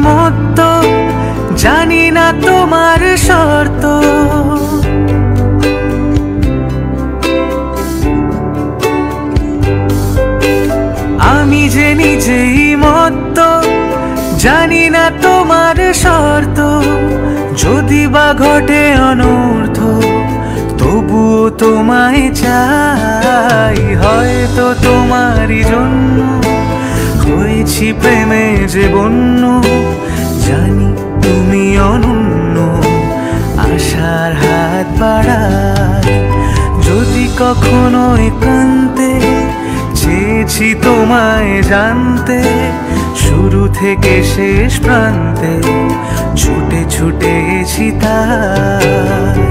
মত্ত, জানি না তোমার শর্ত। আমি যে নিজেই মত্ত, জানি না তোমার শর্ত। যদি বা ঘটে অনর্থ, তবুও তোমায় চাই। হয়তো তোমারই জন্য হয়েছি প্রেমে যে বন্য। জানি তুমি অনন্য, আশার হাত বাড়াই। যদি কখনো একান্তে চেয়েছি তোমায় জানতে, শুরু থেকে শেষ প্রান্তে ছুটে ছুটে গেছি তাই।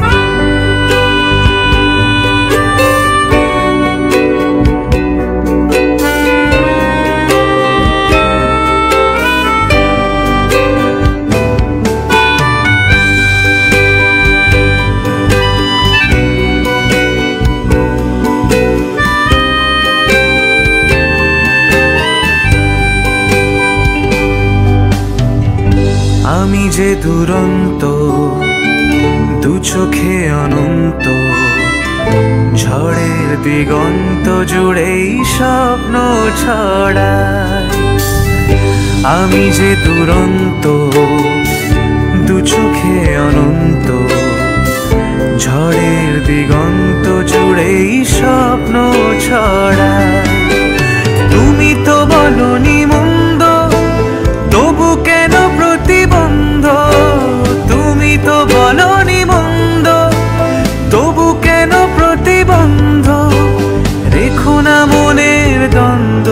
আমি যে দুরন্ত, দু চোখে অনন্ত, ঝড়ের দিগন্ত জুড়েই স্বপ্ন ছড়াই। আমি যে দুরন্ত, দু চোখে অনন্ত, ঝড়ের দিগন্ত জুড়েই স্বপ্ন ছড়াই। তুমি তো বলনি মন্দ, তবু কেন প্রতিবন্ধ? তুমি তো বলনি মন্দ, তবু কেন প্রতিবন্ধ? রেখো না মনের দ্বন্দ্ব,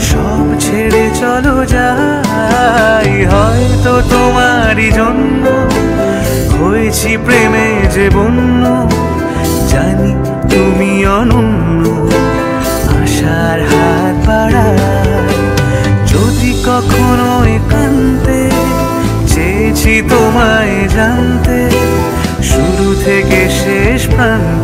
সব ছেড়ে চলো যাই। হয়তো তোমারই জন্য হয়েছি প্রেমে যে বন্য। জানি তুমি অনন্য, আশার হাত বাড়াই। যদি কখনো একান্তে চেয়েছি তোমায় জানতে, শুরু থেকে শেষ প্রান্ত